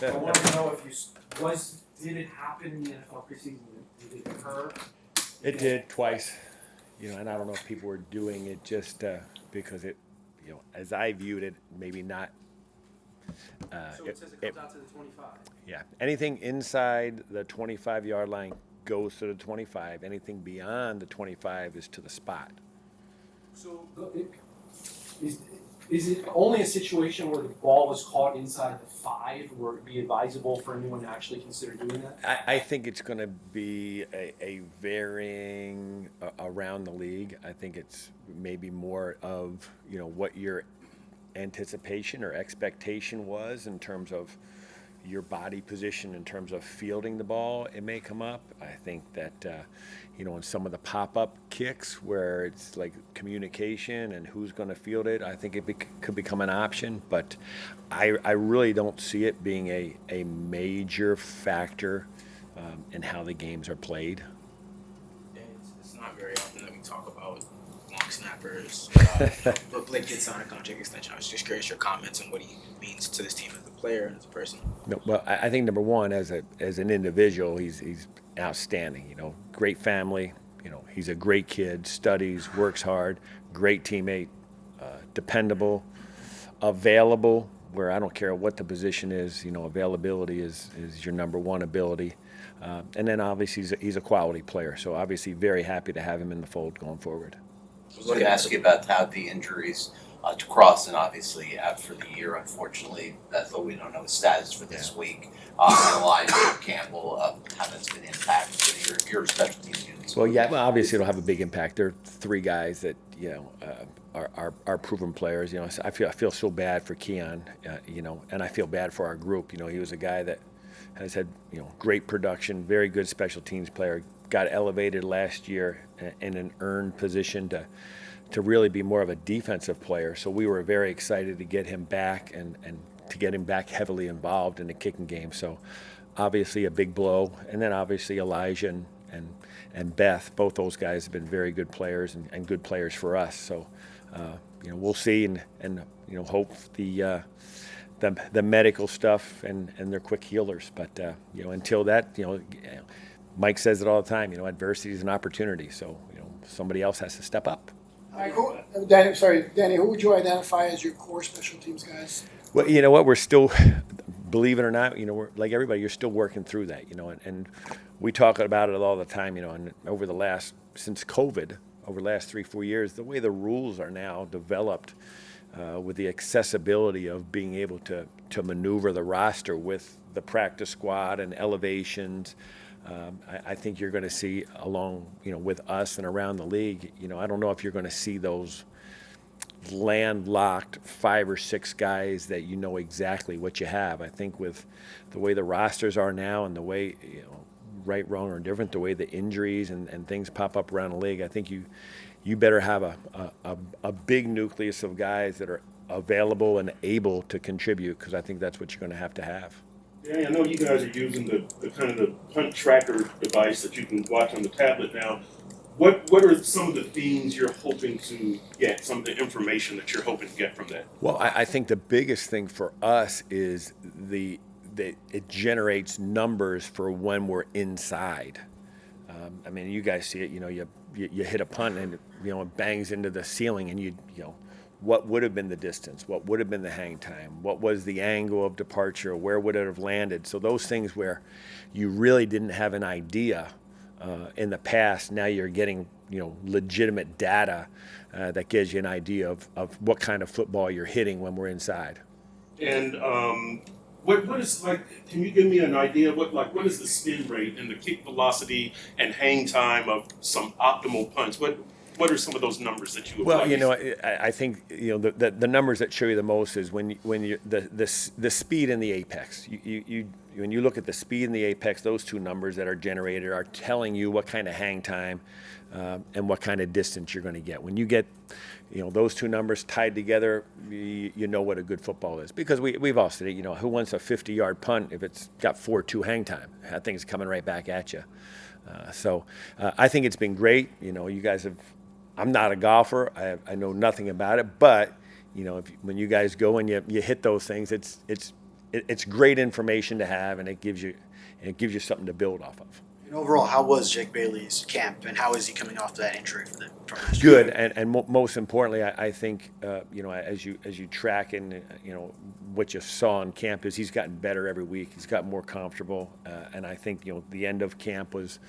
I wanted to know if did it happen in the NFL preseason? Did it occur? It did twice, and I don't know if people were doing it just because it, as I viewed it, maybe not. So it says it comes out to the 25. Yeah, anything inside the 25-yard line goes to the 25. Anything beyond the 25 is to the spot. So is it only a situation where the ball is caught inside the 5 where it would be advisable for anyone to actually consider doing that? I think it's going to be a varying around the league. I think it's maybe more of what your anticipation or expectation was in terms of your body position, in terms of fielding the ball. It may come up. I think that in some of the pop-up kicks where it's like communication and who's going to field it, I think it could become an option. But I really don't see it being a major factor in how the games are played. It's not very often that we talk about long snappers, but Blake gets on a contract extension. I was just curious your comments on what he means to this team as a player and as a person. No, well, I think number one, as an individual, he's outstanding. Great family. He's a great kid. Studies, works hard. Great teammate. Dependable. Available. Where I don't care what the position is. Availability is your number one ability. And then obviously he's a quality player. So obviously very happy to have him in the fold going forward. I was going to ask you about how the injuries to Crossman, obviously, out for the year, unfortunately. Bethel, we don't know his status for this week. And Elijah Campbell, how that's been impacted your special team units. Well, obviously it'll have a big impact. There are 3 guys that, are proven players. I feel so bad for Keon, and I feel bad for our group. He was a guy that has had, great production, very good special teams player, got elevated last year in an earned position to really be more of a defensive player. So we were very excited to get him back and to get him back heavily involved in the kicking game. So obviously a big blow. And then obviously Elijah and Beth, both those guys have been very good players and good players for us. So, we'll see and hope the medical stuff and they're quick healers. But, until that, Mike says it all the time, adversity is an opportunity. So, somebody else has to step up. Mike, Danny, who would you identify as your core special teams guys? Well, you know what, we're still, believe it or not, we're like everybody, you're still working through that, and we talk about it all the time, and since COVID, over the last 3-4 years, the way the rules are now developed with the accessibility of being able to maneuver the roster with the practice squad and elevations, I think you're going to see along, with us and around the league, I don't know if you're going to see those landlocked 5 or 6 guys that exactly what you have. I think with the way the rosters are now and the way, right, wrong, or indifferent, the way the injuries and things pop up around the league, I think you better have a big nucleus of guys that are available and able to contribute, because I think that's what you're going to have. Yeah, I know you guys are using the kind of the punt tracker device that you can watch on the tablet now. What are some of the themes you're hoping to get, some of the information that you're hoping to get from that? Well, I think the biggest thing for us is it generates numbers for when we're inside. You guys see it. You hit a punt and it bangs into the ceiling, and what would have been the distance? What would have been the hang time? What was the angle of departure? Where would it have landed? So those things where you really didn't have an idea in the past, now you're getting legitimate data that gives you an idea of what kind of football you're hitting when we're inside. And what is, like, can you give me an idea of what is the spin rate and the kick velocity and hang time of some optimal punts? What are some of those numbers that you would like? I think the numbers that show you the most is when you the speed and the apex. When you look at the speed and the apex, those 2 numbers that are generated are telling you what kind of hang time and what kind of distance you're going to get. When you get those 2 numbers tied together, you know what a good football is, because we've all said it. Who wants a 50-yard punt if it's got 4.2 hang time? That thing's coming right back at you. So I think it's been great. You guys have. I'm not a golfer. I know nothing about it, but when you guys go and you hit those things, it's it's great information to have, and it gives you something to build off of. And overall, how was Jake Bailey's camp, and how is he coming off that injury from last year? Good, and most importantly, I think as you track and what you saw in camp is he's gotten better every week. He's gotten more comfortable, and I think the end of camp was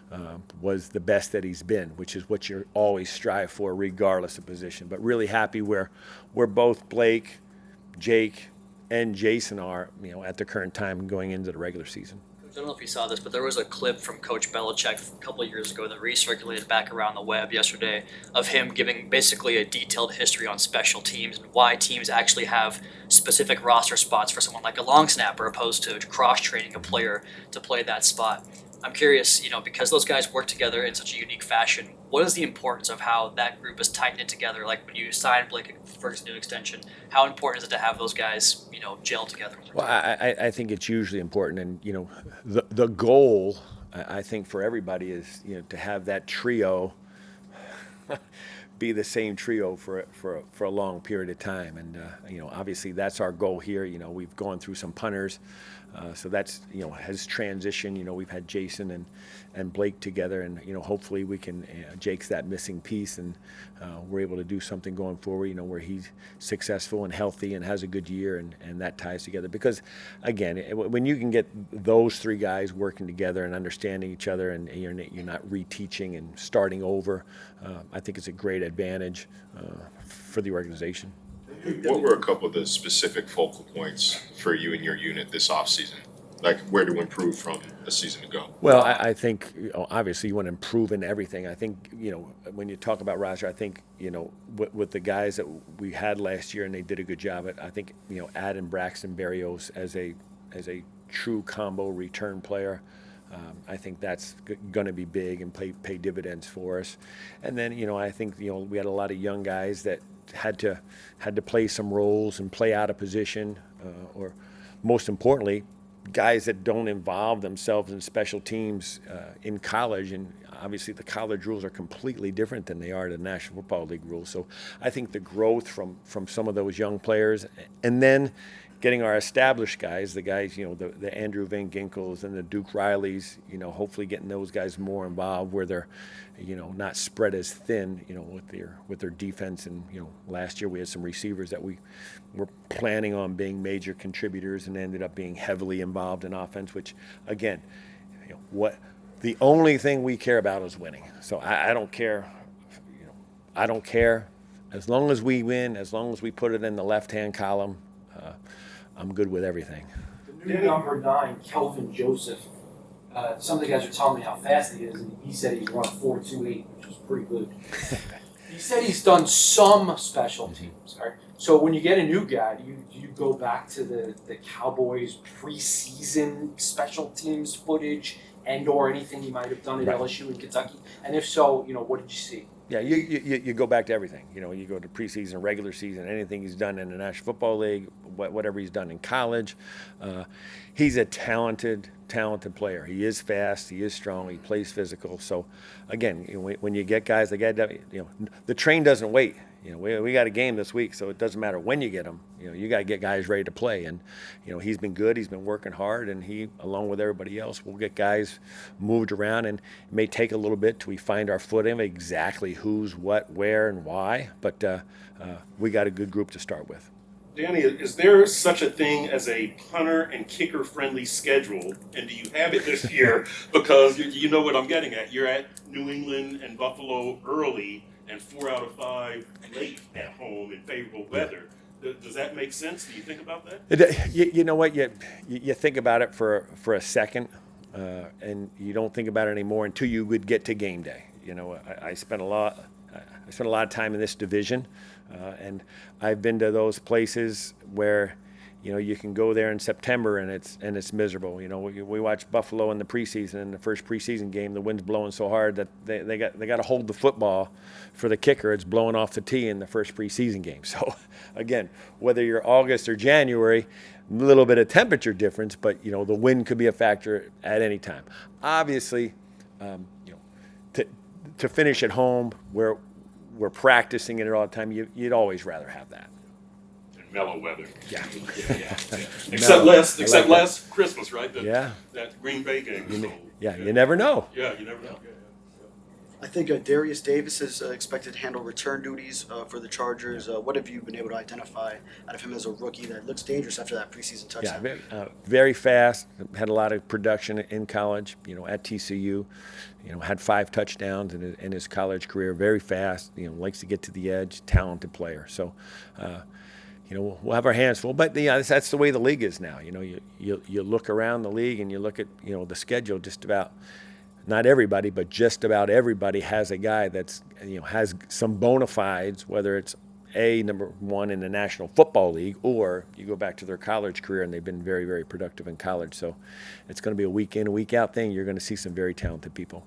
the best that he's been, which is what you always strive for, regardless of position. But really happy where both Blake, Jake, and Jason are at the current time going into the regular season. I don't know if you saw this, but there was a clip from Coach Belichick a couple of years ago that recirculated back around the web yesterday of him giving basically a detailed history on special teams and why teams actually have specific roster spots for someone like a long snapper opposed to cross-training a player to play that spot. I'm curious, because those guys work together in such a unique fashion, what is the importance of how that group is tight knit together? Like when you sign Blake for his new extension, how important is it to have those guys, gel together? Well, I think it's usually important, and the goal I think for everybody is to have that trio be the same trio for a long period of time, and obviously that's our goal here. We've gone through some punters, so that's has transitioned. We've had Jason and Blake together, and hopefully we can Jake's that missing piece, and we're able to do something going forward. Where he's successful and healthy and has a good year, and that ties together. Because again, when you can get those three guys working together and understanding each other, and you're not reteaching and starting over, I think it's a great advantage for the organization. What were a couple of the specific focal points for you and your unit this offseason? Like where to improve from a season ago? Well, I think obviously you want to improve in everything. I think when you talk about roster, I think with the guys that we had last year and they did a good job at. I think adding Braxton Berrios as a true combo return player. I think that's going to be big and pay dividends for us. And then I think we had a lot of young guys that had to play some roles and play out of position, or most importantly, guys that don't involve themselves in special teams in college. And obviously the college rules are completely different than they are the National Football League rules. So I think the growth from some of those young players, and then getting our established guys, the guys, the Andrew Van Ginkels and the Duke Rileys, hopefully getting those guys more involved where they're, not spread as thin, with their defense. And, last year we had some receivers that we were planning on being major contributors and ended up being heavily involved in offense, which again, the only thing we care about is winning. So I don't care, I don't care as long as we win, as long as we put it in the left-hand column. I'm good with everything. The new number 9, Kelvin Joseph. Some of the guys are telling me how fast he is, and he said he's run 4.28, which is pretty good. He said he's done some special teams. Right? So when you get a new guy, do you go back to the Cowboys preseason special teams footage and/or anything he might have done at LSU and Kentucky? And if so, what did you see? Yeah, you go back to everything. You go to preseason, regular season, anything he's done in the National Football League, whatever he's done in college. He's a talented player. He is fast. He is strong. He plays physical. So, again, when you get guys, the train doesn't wait. We got a game this week, so it doesn't matter when you get them. You got to get guys ready to play. And, he's been good. He's been working hard, and he, along with everybody else, will get guys moved around. And it may take a little bit till we find our footing, exactly who's, what, where, and why. But we got a good group to start with. Danny, is there such a thing as a punter and kicker friendly schedule? And do you have it this year? Because you know what I'm getting at. You're at New England and Buffalo early and 4 out of 5 late at home in favorable weather. Does that make sense? Do you think about that? You know what? You think about it for a second, and you don't think about it anymore until you would get to game day. I spent a lot of time in this division, and I've been to those places where you can go there in September and it's miserable. We watched Buffalo in the preseason. In the first preseason game, the wind's blowing so hard that they got to hold the football for the kicker. It's blowing off the tee in the first preseason game. So again, whether you're August or January, a little bit of temperature difference, but the wind could be a factor at any time. Obviously, to finish at home where we're practicing it all the time, you'd always rather have that. mellow weather. Yeah. Except last, I like that. Christmas, right? Yeah. That Green Bay game. You, So, yeah, you never know. Yeah, you never know. I think Darius Davis is expected to handle return duties for the Chargers. What have you been able to identify out of him as a rookie that looks dangerous after that preseason Yeah, touchdown? very fast. Had a lot of production in college. At TCU, had 5 touchdowns in his college career. Very fast. Likes to get to the edge. Talented player. So, we'll have our hands full. But that's the way the league is now. You look around the league and you look at the schedule. Just about, not everybody, but just about everybody has a guy that's has some bona fides, whether it's number one in the National Football League, or you go back to their college career and they've been very, very productive in college. So it's going to be a week in, a week out thing. You're going to see some very talented people.